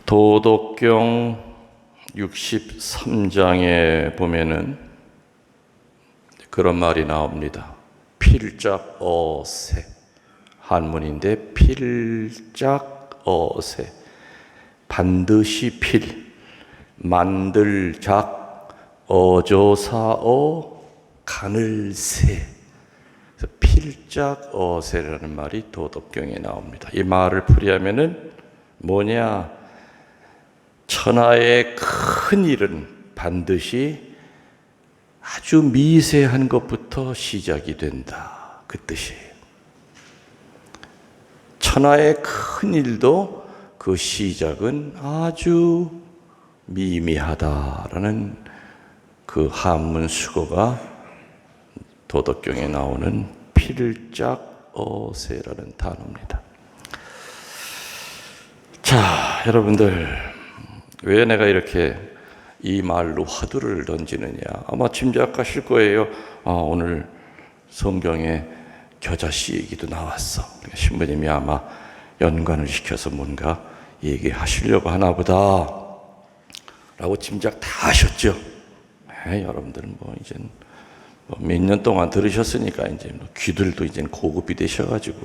도덕경 63장에 보면은 그런 말이 나옵니다. 필작어세. 한문인데 필작어세. 반드시 필, 만들작, 어조사어, 가늘세. 필작어세라는 말이 도덕경에 나옵니다. 이 말을 풀이하면은 뭐냐? 천하의 큰 일은 반드시 아주 미세한 것부터 시작이 된다. 그 뜻이에요. 천하의 큰 일도 그 시작은 아주 미미하다라는 그 한문 수거가 도덕경에 나오는 필작어세라는 단어입니다. 자, 여러분들, 왜 내가 이렇게 이 말로 화두를 던지느냐? 아마 짐작하실 거예요. 오늘 성경에 겨자씨 얘기도 나왔어. 신부님이 아마 연관을 시켜서 뭔가 얘기하시려고 하나 보다 라고 짐작 다 하셨죠. 여러분들은 이제 몇 년 동안 들으셨으니까 이제 귀들도 이제 고급이 되셔가지고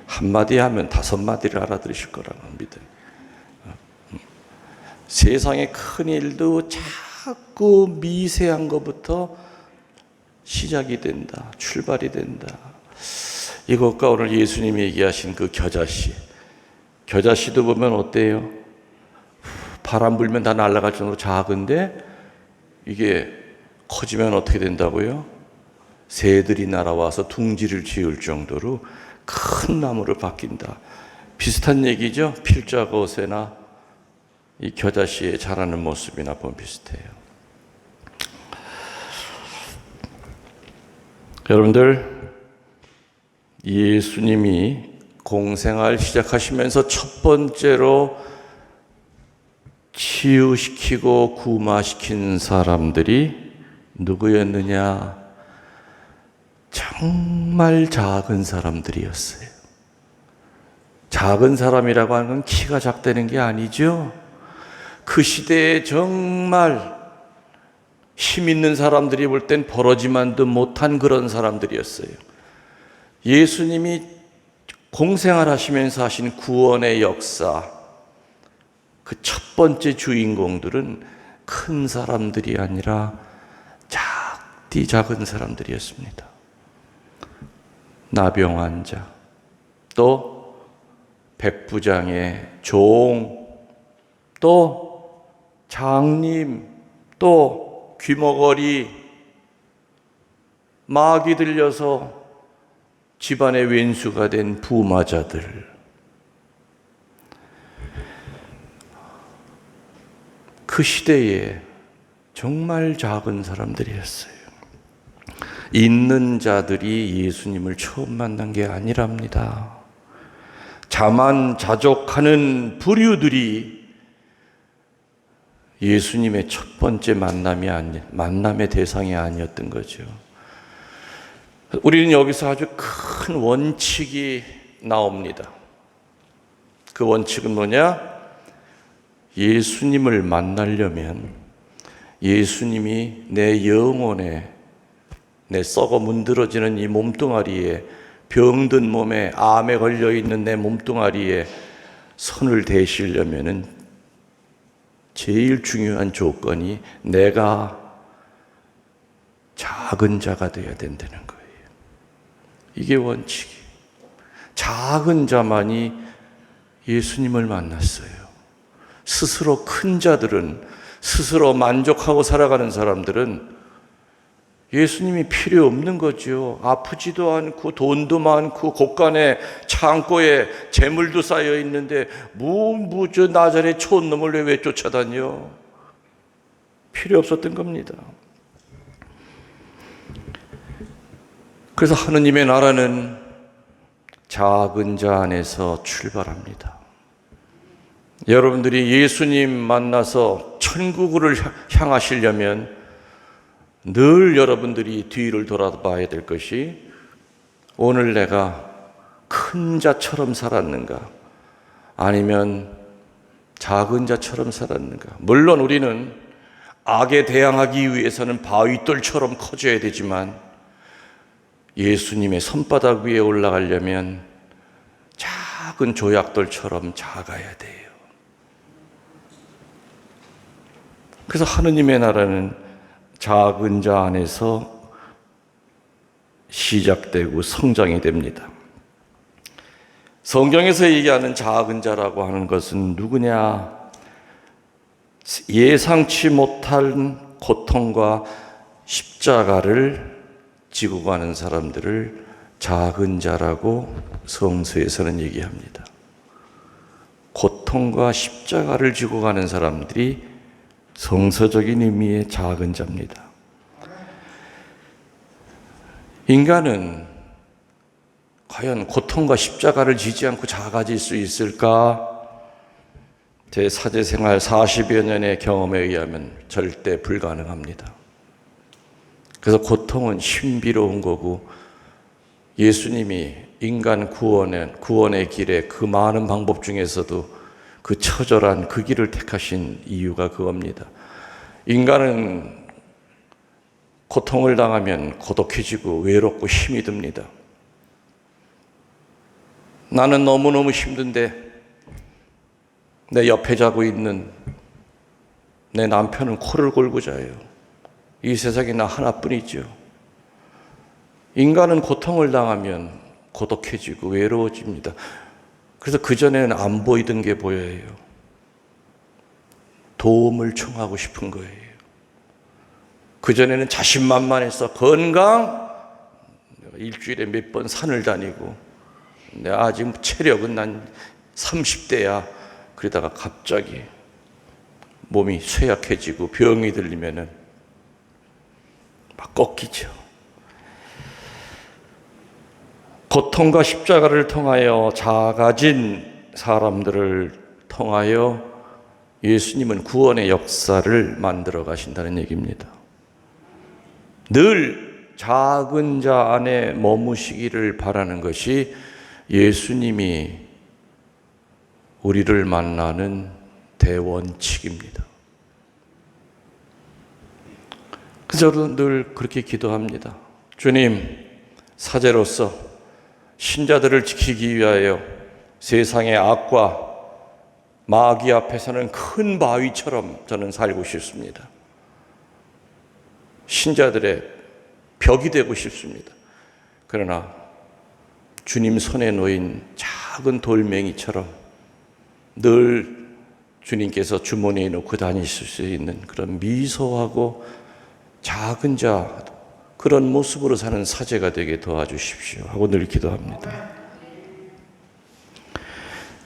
한마디 하면 5마디를 알아들으실 거라고 믿어요. 세상의 큰 일도 자꾸 미세한 것부터 시작이 된다. 출발이 된다. 이것과 오늘 예수님이 얘기하신 그 겨자씨. 겨자씨도 보면 어때요? 바람 불면 다 날아갈 정도로 작은데 이게 커지면 어떻게 된다고요? 새들이 날아와서 둥지를 지을 정도로 큰 나무를 바뀐다. 비슷한 얘기죠? 필작어세나 이 겨자씨의 자라는 모습이나 보면 비슷해요. 여러분들, 예수님이 공생활 시작하시면서 첫 번째로 치유시키고 구마시킨 사람들이 누구였느냐? 정말 작은 사람들이었어요. 작은 사람이라고 하는 건 키가 작다는 게 아니죠. 그 시대에 정말 힘 있는 사람들이 볼 땐 버러지만도 못한 그런 사람들이었어요. 예수님이 공생활 하시면서 하신 구원의 역사, 그 첫 번째 주인공들은 큰 사람들이 아니라 작디 작은 사람들이었습니다. 나병 환자, 또 백부장의 종, 또 장님, 또 귀머거리, 마귀 들려서 집안의 왼수가 된 부마자들, 그 시대에 정말 작은 사람들이었어요. 있는 자들이 예수님을 처음 만난 게 아니랍니다. 자만자족하는 부류들이 예수님의 첫 번째 만남의 대상이 아니었던 거죠. 우리는 여기서 아주 큰 원칙이 나옵니다. 그 원칙은 뭐냐? 예수님을 만나려면 예수님이 내 영혼에, 내 썩어 문드러지는 이 몸뚱아리에, 병든 몸에, 암에 걸려있는 내 몸뚱아리에 손을 대시려면은 제일 중요한 조건이 내가 작은 자가 되어야 된다는 거예요. 이게 원칙이에요. 작은 자만이 예수님을 만났어요. 스스로 큰 자들은, 스스로 만족하고 살아가는 사람들은 예수님이 필요 없는 거죠. 아프지도 않고 돈도 많고 곳간에 창고에 재물도 쌓여 있는데 저 나자렛 촌놈을 왜 쫓아다녀? 필요 없었던 겁니다. 그래서 하느님의 나라는 작은 자 안에서 출발합니다. 여러분들이 예수님 만나서 천국을 향하시려면 늘 여러분들이 뒤를 돌아봐야 될 것이, 오늘 내가 큰 자처럼 살았는가? 아니면 작은 자처럼 살았는가? 물론 우리는 악에 대항하기 위해서는 바위돌처럼 커져야 되지만 예수님의 손바닥 위에 올라가려면 작은 조약돌처럼 작아야 돼요. 그래서 하느님의 나라는 작은 자 안에서 시작되고 성장이 됩니다. 성경에서 얘기하는 작은 자라고 하는 것은 누구냐? 예상치 못한 고통과 십자가를 지고 가는 사람들을 작은 자라고 성서에서는 얘기합니다. 고통과 십자가를 지고 가는 사람들이 성서적인 의미의 작은 자입니다. 인간은 과연 고통과 십자가를 지지 않고 작아질 수 있을까? 제 사제생활 40여 년의 경험에 의하면 절대 불가능합니다. 그래서 고통은 신비로운 거고 예수님이 인간 구원의 길에 그 많은 방법 중에서도 그 처절한 그 길을 택하신 이유가 그겁니다. 인간은 고통을 당하면 고독해지고 외롭고 힘이 듭니다. 나는 너무너무 힘든데 내 옆에 자고 있는 내 남편은 코를 골고 자요. 이 세상에 나 하나뿐이죠. 인간은 고통을 당하면 고독해지고 외로워집니다. 그래서 그전에는 안 보이던 게 보여요. 도움을 청하고 싶은 거예요. 그전에는 자신만만해서 건강, 일주일에 몇 번 산을 다니고 내가 지금 체력은 난 30대야. 그러다가 갑자기 몸이 쇠약해지고 병이 들리면은 막 꺾이죠. 고통과 십자가를 통하여 작아진 사람들을 통하여 예수님은 구원의 역사를 만들어 가신다는 얘기입니다. 늘 작은 자 안에 머무시기를 바라는 것이 예수님이 우리를 만나는 대원칙입니다. 그래서 저도 늘 그렇게 기도합니다. 주님, 사제로서 신자들을 지키기 위하여 세상의 악과 마귀 앞에서는 큰 바위처럼 저는 살고 싶습니다. 신자들의 벽이 되고 싶습니다. 그러나 주님 손에 놓인 작은 돌멩이처럼 늘 주님께서 주머니에 넣고 다니실 수 있는 그런 미소하고 작은 자, 그런 모습으로 사는 사제가 되게 도와주십시오 하고 늘 기도합니다.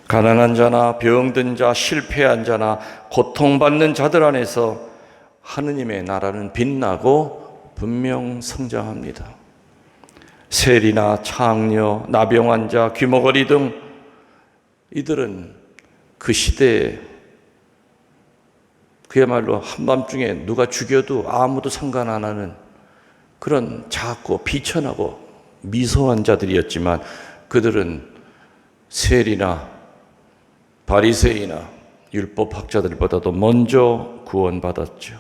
가난한 자나 병든 자, 실패한 자나 고통받는 자들 안에서 하느님의 나라는 빛나고 분명 성장합니다. 세리나 창녀, 나병 환자, 귀머거리 등 이들은 그 시대에 그야말로 한밤중에 누가 죽여도 아무도 상관 안 하는 그런 작고 비천하고 미소한 자들이었지만 그들은 세리나 바리새이나 율법학자들보다도 먼저 구원받았죠.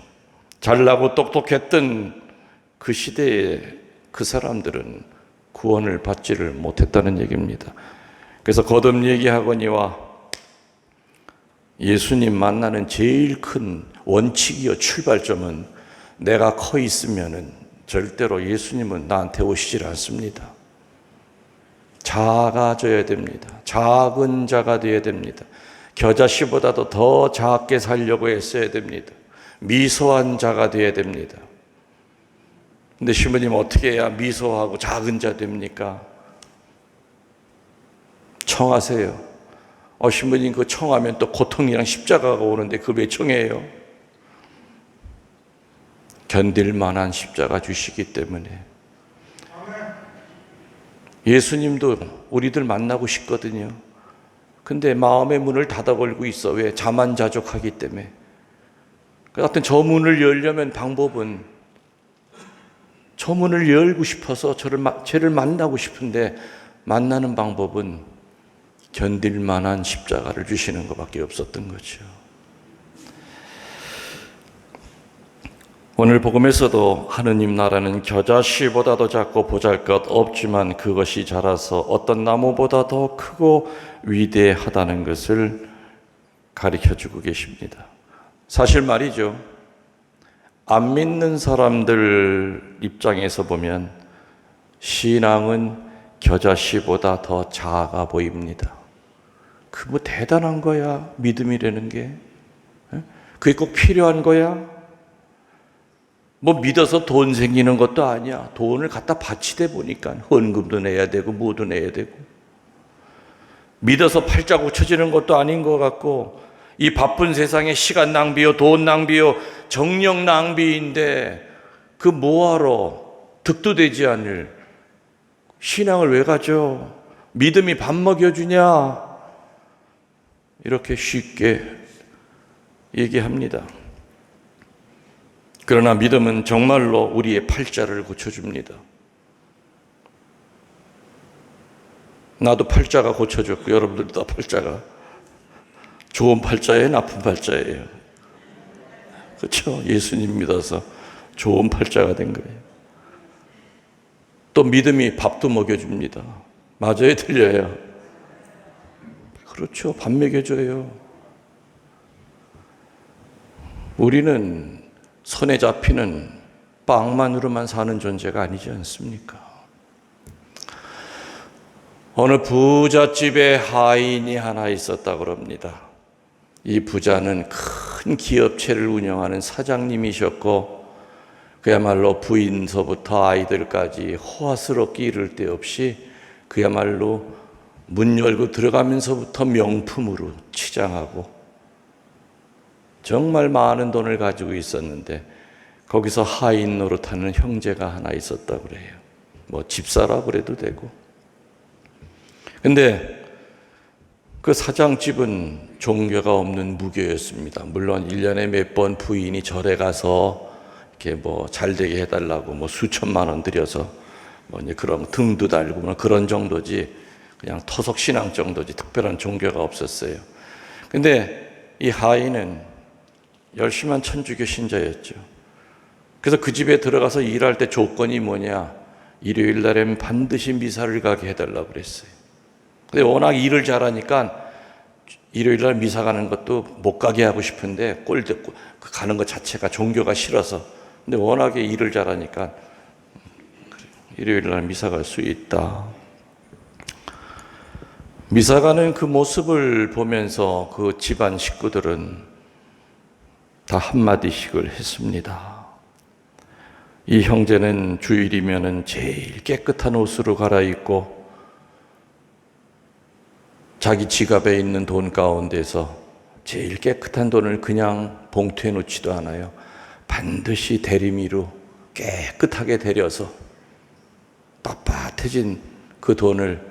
잘나고 똑똑했던 그 시대에 그 사람들은 구원을 받지를 못했다는 얘기입니다. 그래서 거듭 얘기하거니와 예수님 만나는 제일 큰 원칙이요 출발점은 내가 커 있으면은 절대로 예수님은 나한테 오시질 않습니다. 작아져야 됩니다. 작은 자가 되어야 됩니다. 겨자씨보다도 더 작게 살려고 했어야 됩니다. 미소한 자가 되어야 됩니다. 근데 신부님 어떻게 해야 미소하고 작은 자 됩니까? 청하세요. 신부님 그 청하면 또 고통이랑 십자가가 오는데 그 왜 청해요? 견딜 만한 십자가 주시기 때문에. 예수님도 우리들 만나고 싶거든요. 근데 마음의 문을 닫아 걸고 있어. 왜? 자만자족하기 때문에. 하여튼 저 문을 열려면 방법은 저 문을 열고 싶어서 쟤를 만나고 싶은데 만나는 방법은 견딜 만한 십자가를 주시는 것밖에 없었던 거죠. 오늘 복음에서도 하느님 나라는 겨자씨보다도 작고 보잘것 없지만 그것이 자라서 어떤 나무보다 더 크고 위대하다는 것을 가르쳐주고 계십니다. 사실 말이죠. 안 믿는 사람들 입장에서 보면 신앙은 겨자씨보다 더 작아 보입니다. 그 뭐 대단한 거야, 믿음이라는 게. 그게 꼭 필요한 거야? 뭐 믿어서 돈 생기는 것도 아니야. 돈을 갖다 바치대 보니까 헌금도 내야 되고 뭐도 내야 되고. 믿어서 팔자 고쳐지는 것도 아닌 것 같고, 이 바쁜 세상에 시간 낭비요, 돈 낭비요, 정력 낭비인데 그 뭐하러 득도 되지 않을 신앙을 왜 가져? 믿음이 밥 먹여주냐? 이렇게 쉽게 얘기합니다. 그러나 믿음은 정말로 우리의 팔자를 고쳐줍니다. 나도 팔자가 고쳐졌고 여러분들도 다 팔자가 좋은 팔자예요, 나쁜 팔자예요? 그렇죠? 예수님 믿어서 좋은 팔자가 된 거예요. 또 믿음이 밥도 먹여줍니다. 맞아요, 틀려요? 그렇죠, 밥 먹여줘요. 우리는 손에 잡히는 빵만으로만 사는 존재가 아니지 않습니까? 어느 부잣집에 하인이 하나 있었다고 합니다. 이 부자는 큰 기업체를 운영하는 사장님이셨고 그야말로 부인서부터 아이들까지 호화스럽게 이를 데 없이 그야말로 문 열고 들어가면서부터 명품으로 치장하고 정말 많은 돈을 가지고 있었는데 거기서 하인 노릇하는 형제가 하나 있었다고 그래요. 뭐 집사라고 그래도 되고. 근데 그 사장집은 종교가 없는 무교였습니다. 물론 1년에 몇 번 부인이 절에 가서 이렇게 뭐 잘되게 해달라고 뭐 수천만 원 들여서 뭐 이제 그런 등도 달고 뭐 그런 정도지, 그냥 토속 신앙 정도지 특별한 종교가 없었어요. 근데 이 하인은 열심한 천주교 신자였죠. 그래서 그 집에 들어가서 일할 때 조건이 뭐냐? 일요일 날에는 반드시 미사를 가게 해달라고 그랬어요. 근데 워낙 일을 잘하니까 일요일 날 미사 가는 것도 못 가게 하고 싶은데 가는 것 자체가 종교가 싫어서, 근데 워낙에 일을 잘하니까 일요일 날 미사 갈 수 있다. 미사 가는 그 모습을 보면서 그 집안 식구들은 다 한마디씩을 했습니다. 이 형제는 주일이면은 제일 깨끗한 옷으로 갈아입고 자기 지갑에 있는 돈 가운데서 제일 깨끗한 돈을 그냥 봉투에 놓지도 않아요. 반드시 대리미로 깨끗하게 데려서 빳빳해진 그 돈을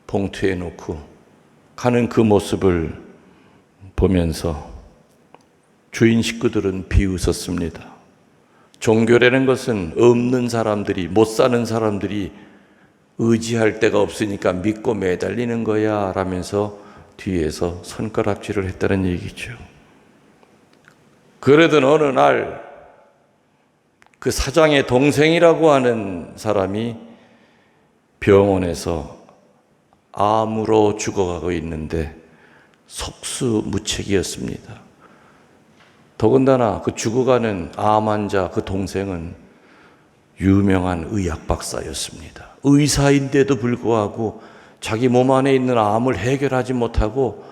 봉투에 놓고 가는 그 모습을 보면서 주인 식구들은 비웃었습니다. 종교라는 것은 없는 사람들이, 못 사는 사람들이 의지할 데가 없으니까 믿고 매달리는 거야 라면서 뒤에서 손가락질을 했다는 얘기죠. 그러던 어느 날 그 사장의 동생이라고 하는 사람이 병원에서 암으로 죽어가고 있는데 속수무책이었습니다. 더군다나 그 죽어가는 암 환자 그 동생은 유명한 의학 박사였습니다. 의사인데도 불구하고 자기 몸 안에 있는 암을 해결하지 못하고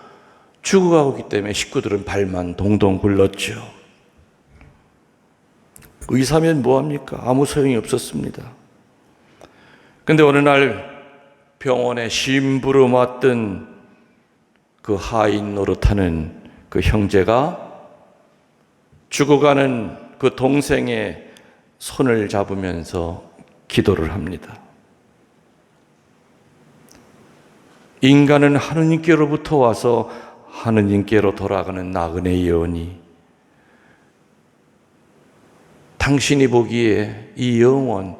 죽어가고 있기 때문에 식구들은 발만 동동 굴렀죠. 의사면 뭐합니까? 아무 소용이 없었습니다. 그런데 어느 날 병원에 심부름 왔던 그 하인 노릇하는 그 형제가 죽어가는 그 동생의 손을 잡으면서 기도를 합니다. 인간은 하느님께로부터 와서 하느님께로 돌아가는 나그네 여인이, 당신이 보기에 이 영혼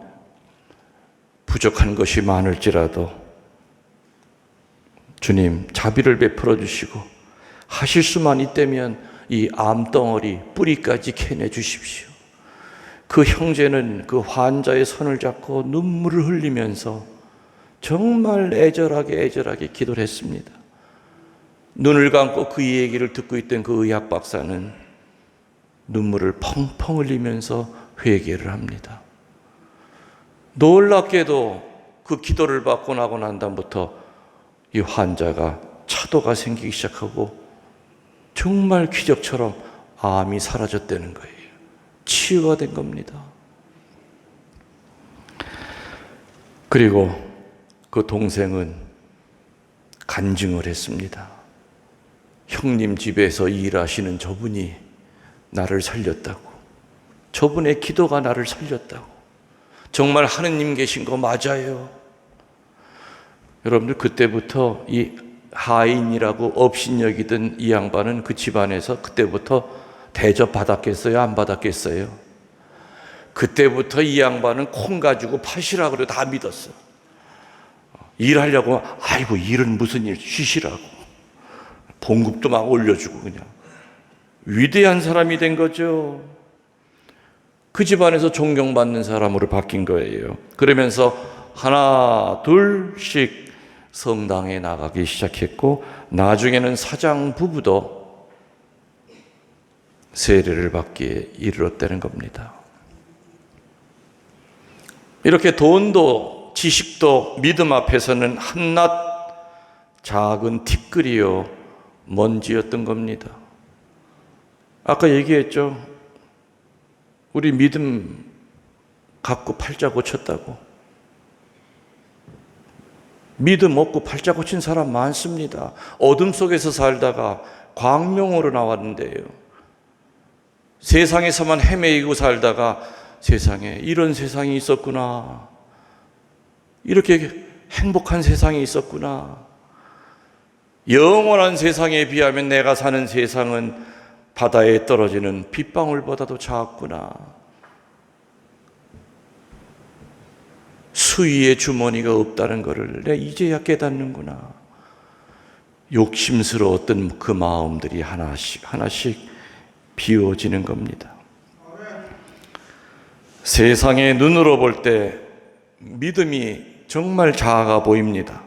부족한 것이 많을지라도 주님 자비를 베풀어 주시고 하실 수만 있다면 이 암덩어리 뿌리까지 캐내 주십시오. 그 형제는 그 환자의 손을 잡고 눈물을 흘리면서 정말 애절하게 기도를 했습니다. 눈을 감고 그 얘기를 듣고 있던 그 의학 박사는 눈물을 펑펑 흘리면서 회개를 합니다. 놀랍게도 그 기도를 받고 나고 난 다음부터 이 환자가 차도가 생기기 시작하고 정말 기적처럼 암이 사라졌다는 거예요. 치유가 된 겁니다. 그리고 그 동생은 간증을 했습니다. 형님 집에서 일하시는 저분이 나를 살렸다고. 저분의 기도가 나를 살렸다고. 정말 하느님 계신 거 맞아요. 여러분들 그때부터 이 하인이라고 업신여기던 이 양반은 그 집안에서 그때부터 대접 받았겠어요? 안 받았겠어요? 그때부터 이 양반은 콩 가지고 파시라고 그래도 다 믿었어. 일하려고 아이고 일은 무슨 일, 쉬시라고. 봉급도 막 올려주고 그냥 위대한 사람이 된 거죠. 그 집안에서 존경받는 사람으로 바뀐 거예요. 그러면서 하나 둘씩 성당에 나가기 시작했고 나중에는 사장 부부도 세례를 받기에 이르렀다는 겁니다. 이렇게 돈도 지식도 믿음 앞에서는 한낱 작은 티끌이요 먼지였던 겁니다. 아까 얘기했죠. 우리 믿음 갖고 팔자 고쳤다고. 믿음 없고 팔자 고친 사람 많습니다. 어둠 속에서 살다가 광명으로 나왔는데요. 세상에서만 헤매이고 살다가 세상에 이런 세상이 있었구나. 이렇게 행복한 세상이 있었구나. 영원한 세상에 비하면 내가 사는 세상은 바다에 떨어지는 빗방울보다도 작구나. 수위의 주머니가 없다는 것을 내가 이제야 깨닫는구나. 욕심스러웠던 그 마음들이 하나씩 비워지는 겁니다. 세상의 눈으로 볼 때 믿음이 정말 작아 보입니다.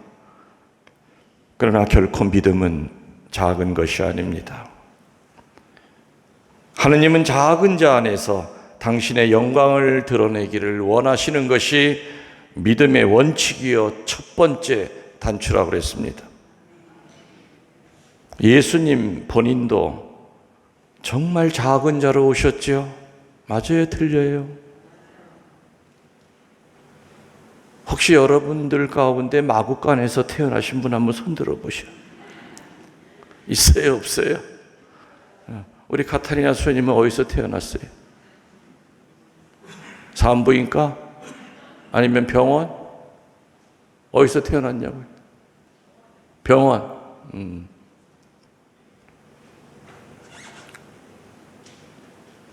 그러나 결코 믿음은 작은 것이 아닙니다. 하느님은 작은 자 안에서 당신의 영광을 드러내기를 원하시는 것이 믿음의 원칙이요 첫 번째 단추라고 그랬습니다. 예수님 본인도 정말 작은 자로 오셨죠? 맞아요? 틀려요? 혹시 여러분들 가운데 마구간에서 태어나신 분 한번 손 들어보셔. 있어요? 없어요? 우리 카타리나 수녀님은 어디서 태어났어요? 산부인과? 아니면 병원? 어디서 태어났냐고요? 병원.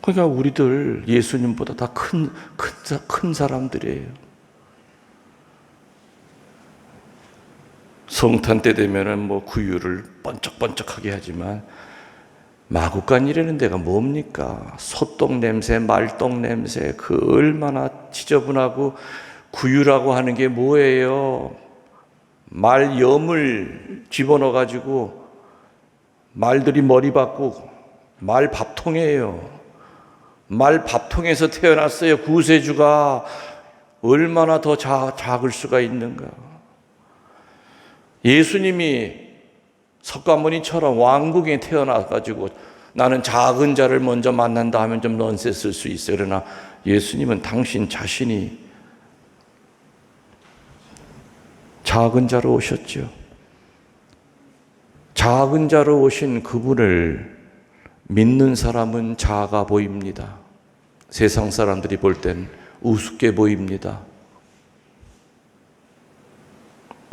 그러니까 우리들 예수님보다 다 큰 사람들이에요. 성탄 때 되면은 뭐 구유를 번쩍번쩍하게 하지만 마구간이라는 데가 뭡니까? 소똥 냄새, 말똥 냄새, 그 얼마나 지저분하고 구유라고 하는 게 뭐예요? 말 염을 집어넣어 가지고 말들이 머리 박고 말 밥통이에요. 말 밥통에서 태어났어요. 구세주가 얼마나 더 작을 수가 있는가? 예수님이 석가모니처럼 왕궁에 태어나가지고 나는 작은 자를 먼저 만난다 하면 좀 넌센스일 수 있어요. 그러나 예수님은 당신 자신이 작은 자로 오셨죠. 작은 자로 오신 그분을 믿는 사람은 작아 보입니다. 세상 사람들이 볼 땐 우습게 보입니다.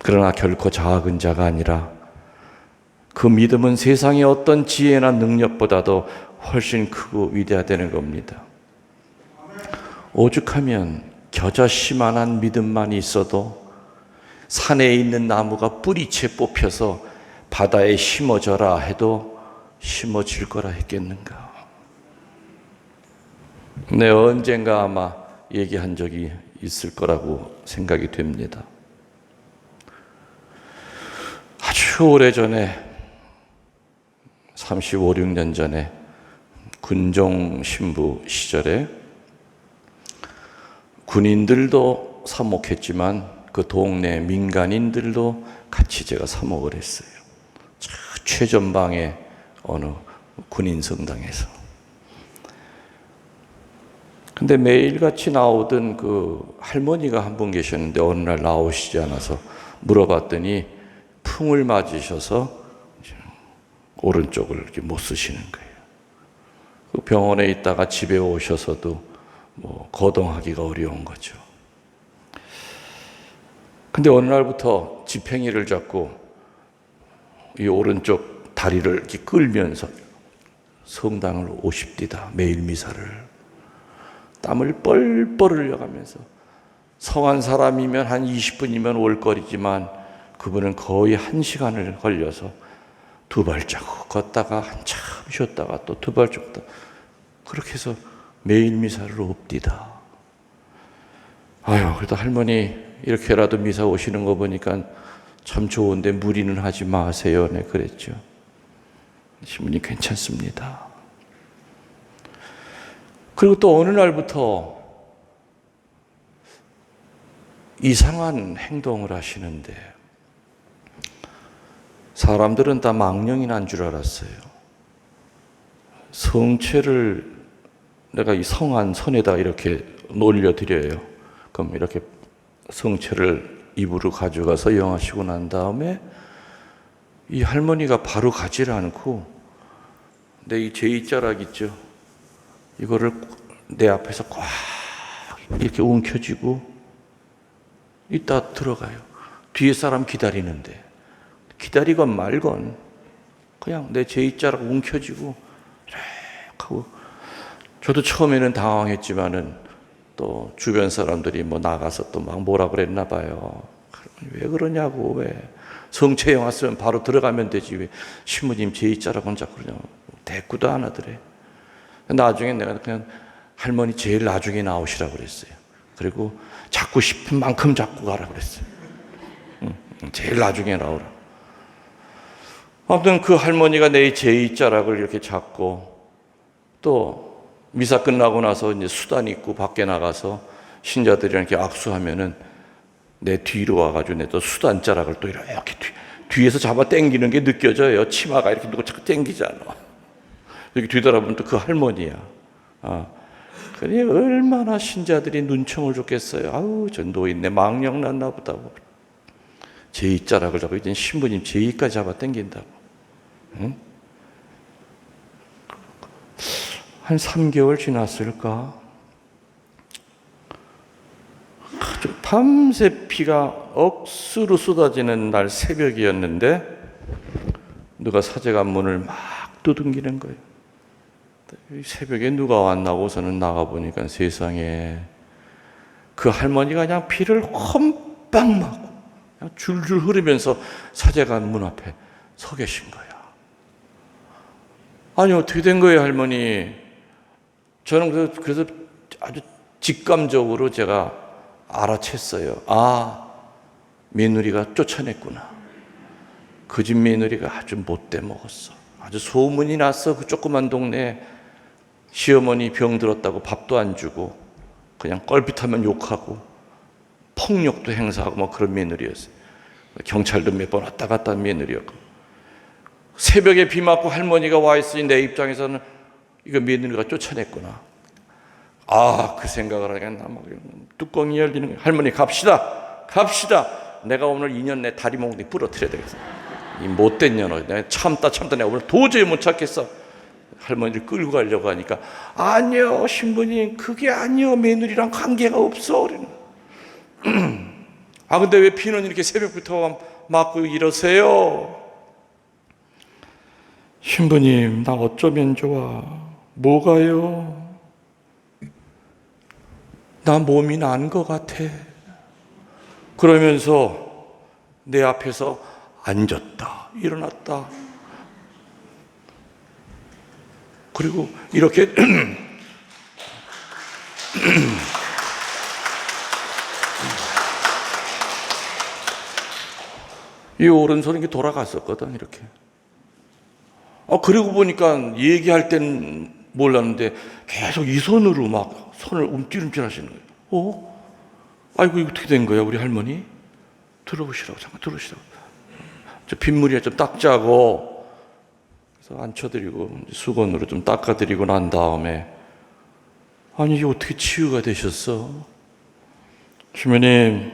그러나 결코 작은 자가 아니라 그 믿음은 세상의 어떤 지혜나 능력보다도 훨씬 크고 위대하다는 겁니다. 오죽하면 겨자씨만한 믿음만 있어도 산에 있는 나무가 뿌리채 뽑혀서 바다에 심어져라 해도 심어질 거라 했겠는가? 네, 언젠가 아마 얘기한 적이 있을 거라고 생각이 됩니다. 아주 오래전에 35, 6년 전에 군종 신부 시절에 군인들도 사목했지만 그 동네 민간인들도 같이 제가 사목을 했어요. 최전방의 어느 군인 성당에서. 근데 매일같이 나오던 그 할머니가 한 분 계셨는데 어느 날 나오시지 않아서 물어봤더니 풍을 맞으셔서 오른쪽을 이렇게 못 쓰시는 거예요. 그 병원에 있다가 집에 오셔서도 거동하기가 어려운 거죠. 근데 어느 날부터 지팽이를 잡고 이 오른쪽 다리를 이렇게 끌면서 성당을 오십디다. 매일 미사를. 땀을 뻘뻘 흘려가면서 성한 사람이면 한 20분이면 올 거리지만 그분은 거의 1시간을 걸려서 두 발자국 걷다가 한참 쉬었다가 또 두 발자국 걷다가 그렇게 해서 매일 미사를 옵디다. 아유, 그래도 할머니 이렇게라도 미사 오시는 거 보니까 참 좋은데 무리는 하지 마세요. 네, 그랬죠. 신부님 괜찮습니다. 그리고 또 어느 날부터 이상한 행동을 하시는데 사람들은 다 망령이 난 줄 알았어요. 성체를 내가 이 성한 손에다 이렇게 놀려드려요. 그럼 이렇게 성체를 입으로 가져가서 영하시고 난 다음에 이 할머니가 바로 가지를 않고 내 이 제2자락 있죠. 이거를 내 앞에서 꽉 이렇게 움켜쥐고 이따 들어가요. 뒤에 사람 기다리는데 기다리건 말건 그냥 내 제2자락 움켜쥐고 이렇게 하고 저도 처음에는 당황했지만은 또 주변 사람들이 나가서 또 막 뭐라 그랬나 봐요. 왜 그러냐고, 왜 성체형 왔으면 바로 들어가면 되지 왜 신부님 제2자락은 자꾸 그러냐. 대꾸도 안 하더래. 나중에 내가 그냥 할머니 제일 나중에 나오시라고 그랬어요. 그리고 잡고 싶은 만큼 잡고 가라 그랬어요. 제일 나중에 나오라. 아무튼 그 할머니가 내 제2자락을 이렇게 잡고 또 미사 끝나고 나서 이제 수단 입고 밖에 나가서 신자들이랑 이렇게 악수하면은 내 뒤로 와가지고 내 또 수단자락을 또 이렇게 뒤에서 잡아 당기는 게 느껴져요. 치마가 이렇게 누가 자꾸 당기잖아. 이렇게 뒤돌아보면 또 그 할머니야. 그래 얼마나 신자들이 눈총을 줬겠어요. 아우 저 노인네 망령 났나 보다. 제2자락을 잡고 이제 신부님 제2까지 잡아 당긴다고. 응? 한 3개월 지났을까? 밤새 피가 억수로 쏟아지는 날 새벽이었는데 누가 사제관 문을 막 두둥기는 거예요. 새벽에 누가 왔나고서는 나가보니까 세상에 그 할머니가 그냥 피를 험빵 맞고 그냥 줄줄 흐르면서 사제관 문 앞에 서 계신 거야. 아니 어떻게 된 거예요 할머니? 저는 그래서 아주 직감적으로 제가 알아챘어요. 아, 며느리가 쫓아냈구나. 그 집 며느리가 아주 못돼 먹었어. 아주 소문이 났어. 그 조그만 동네에 시어머니 병 들었다고 밥도 안 주고 그냥 껄핏하면 욕하고 폭력도 행사하고 그런 며느리였어요. 경찰도 몇 번 왔다 갔다 한 며느리였고 새벽에 비 맞고 할머니가 와 있으니 내 입장에서는 이거 며느리가 쫓아냈구나. 그 생각을 하니까 뚜껑이 열리는 거예요. 할머니 갑시다. 내가 오늘 2년 내 다리 몽둥이 부러뜨려야 되겠어. 이 못된 년어. 내가 참다 내가 오늘 도저히 못 참겠어. 할머니를 끌고 가려고 하니까 아니요 신부님 그게 아니요 며느리랑 관계가 없어. 근데 왜 피는 이렇게 새벽부터 맞고 이러세요? 신부님 나 어쩌면 좋아. 뭐가요? 나 몸이 난 것 같아. 그러면서 내 앞에서 앉았다, 일어났다. 그리고 이렇게 이 오른손이 이렇게 돌아갔었거든, 이렇게. 그리고 보니까 얘기할 땐 몰랐는데 계속 이 손으로 막 손을 움찔움찔 하시는 거예요. 아이고, 이거 어떻게 된 거야, 우리 할머니? 들어보시라고, 잠깐 들어보시라고. 저 빗물이야, 좀 닦자고. 그래서 앉혀드리고 수건으로 좀 닦아드리고 난 다음에, 아니, 이게 어떻게 치유가 되셨어? 주님님,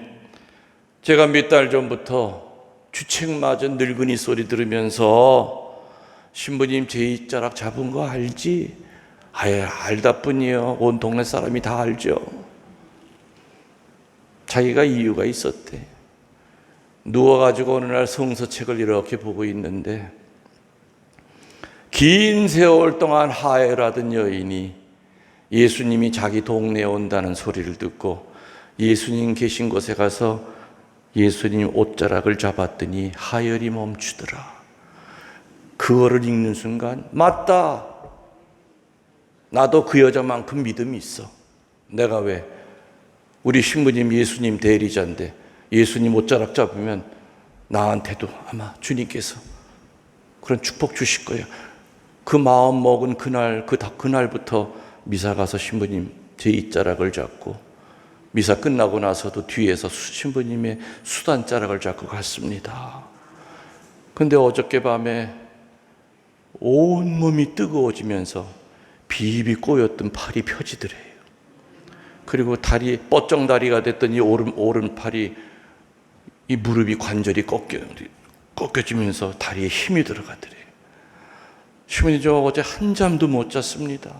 제가 몇 달 전부터 주책 맞은 늙은이 소리 들으면서 신부님 제2자락 잡은 거 알지? 알다뿐이요. 온 동네 사람이 다 알죠. 자기가 이유가 있었대. 누워가지고 어느 날 성서책을 이렇게 보고 있는데 긴 세월 동안 하혈하던 여인이 예수님이 자기 동네에 온다는 소리를 듣고 예수님 계신 곳에 가서 예수님 옷자락을 잡았더니 하혈이 멈추더라. 그거를 읽는 순간, 맞다, 나도 그 여자만큼 믿음이 있어. 내가 왜 우리 신부님 예수님 대리자인데 예수님 옷자락 잡으면 나한테도 아마 주님께서 그런 축복 주실 거예요. 그 마음 먹은 그날부터 미사 가서 신부님 제2자락을 잡고, 미사 끝나고 나서도 뒤에서 신부님의 수단자락을 잡고 갔습니다. 근데 어저께 밤에 온몸이 뜨거워지면서 비비 꼬였던 팔이 펴지더래요. 그리고 다리, 뻗정다리가 됐더니 오른팔이, 이 무릎이 관절이 꺾여지면서 다리에 힘이 들어가더래요. 신부님, 저 어제 한잠도 못 잤습니다.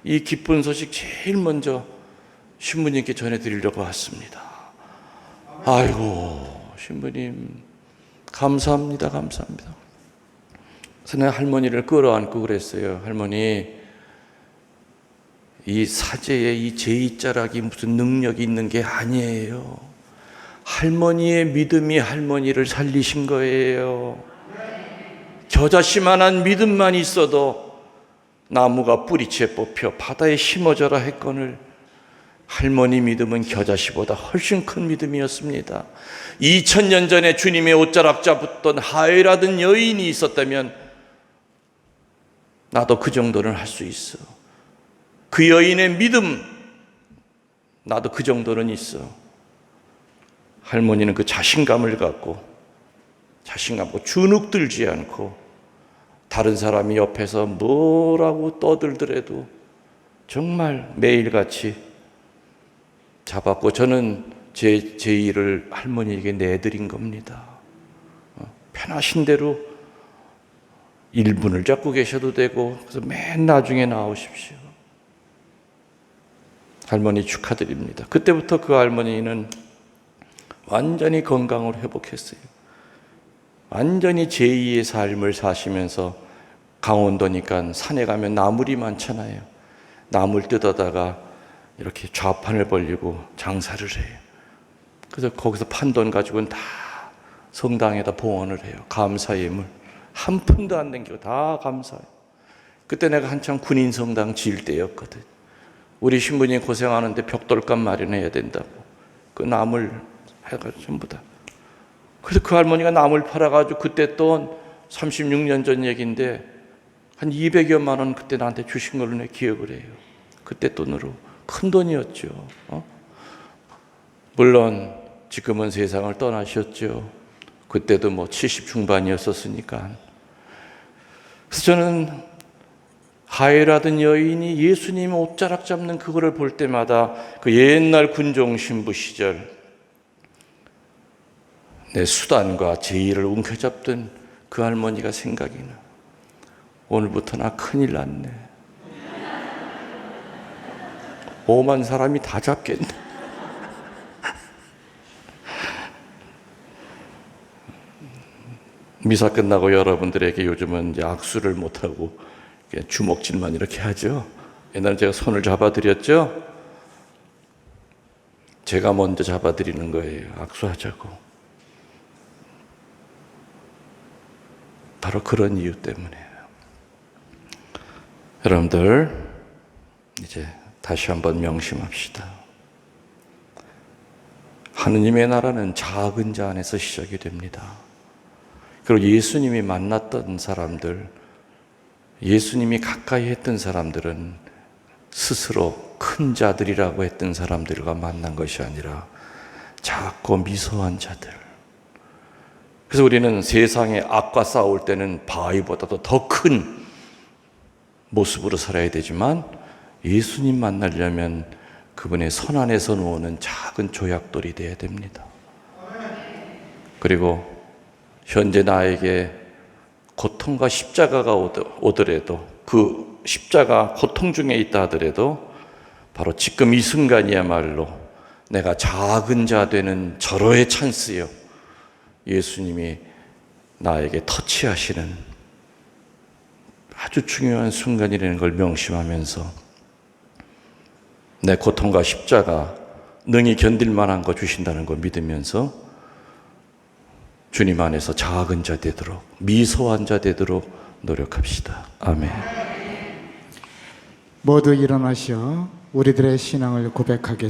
이 기쁜 소식 제일 먼저 신부님께 전해드리려고 왔습니다. 아이고, 신부님 감사합니다. 감사합니다. 그래서 내가 할머니를 끌어안고 그랬어요. 할머니, 이 사제의 이 제2자락이 무슨 능력이 있는 게 아니에요. 할머니의 믿음이 할머니를 살리신 거예요. 겨자씨만한 믿음만 있어도 나무가 뿌리채 뽑혀 바다에 심어져라 했거늘 할머니 믿음은 겨자씨보다 훨씬 큰 믿음이었습니다. 2000년 전에 주님의 옷자락 잡았던 하혈하던 여인이 있었다면 나도 그 정도는 할 수 있어. 그 여인의 믿음, 나도 그 정도는 있어. 할머니는 그 자신감을 갖고 주눅 들지 않고 다른 사람이 옆에서 뭐라고 떠들더라도 정말 매일같이 잡았고, 저는 제 일을 할머니에게 내드린 겁니다. 편하신 대로 1분을 잡고 계셔도 되고, 그래서 맨 나중에 나오십시오. 할머니 축하드립니다. 그때부터 그 할머니는 완전히 건강을 회복했어요. 완전히 제2의 삶을 사시면서, 강원도니까 산에 가면 나물이 많잖아요. 나물 뜯어다가 이렇게 좌판을 벌리고 장사를 해요. 그래서 거기서 판 돈 가지고는 다 성당에다 봉헌을 해요. 감사 예물 한 푼도 안 남기고 다 감사해요. 그때 내가 한참 군인 성당 지을 때였거든. 우리 신부님 고생하는데 벽돌값 마련해야 된다고 그 나물 해가지고 전부 다. 그래서 그 할머니가 나물 팔아가지고 그때 돈 36년 전 얘기인데 한 200여만 원 그때 나한테 주신 걸로 내 기억을 해요. 그때 돈으로 큰 돈이었죠. 물론 지금은 세상을 떠나셨죠. 그때도 뭐 70 중반이었었으니까. 그래서 저는 하혈하던 여인이 예수님 옷자락 잡는 그거를 볼 때마다 그 옛날 군종 신부 시절 내 수단과 제의를 움켜잡던 그 할머니가 생각이 나. 오늘부터 나 큰일 났네. 5만 사람이 다 잡겠네. 미사 끝나고 여러분들에게 요즘은 이제 악수를 못하고 주먹질만 이렇게 하죠. 옛날에 제가 손을 잡아드렸죠. 제가 먼저 잡아드리는 거예요. 악수하자고. 바로 그런 이유 때문이에요. 여러분들, 이제 다시 한번 명심합시다. 하느님의 나라는 작은 자 안에서 시작이 됩니다. 그리고 예수님이 만났던 사람들, 예수님이 가까이 했던 사람들은 스스로 큰 자들이라고 했던 사람들과 만난 것이 아니라 작고 미소한 자들. 그래서 우리는 세상의 악과 싸울 때는 바위보다도 더 큰 모습으로 살아야 되지만, 예수님 만나려면 그분의 손 안에서 놓는 작은 조약돌이 되어야 됩니다. 그리고 현재 나에게 고통과 십자가가 오더라도, 그 십자가 고통 중에 있다 하더라도 바로 지금 이 순간이야말로 내가 작은 자 되는 절호의 찬스요, 예수님이 나에게 터치하시는 아주 중요한 순간이라는 걸 명심하면서 내 고통과 십자가 능히 견딜 만한 거 주신다는 걸 믿으면서 주님 안에서 작은 자 되도록, 미소한 자 되도록 노력합시다. 아멘. 모두 일어나시어 우리들의 신앙을 고백하겠습니다.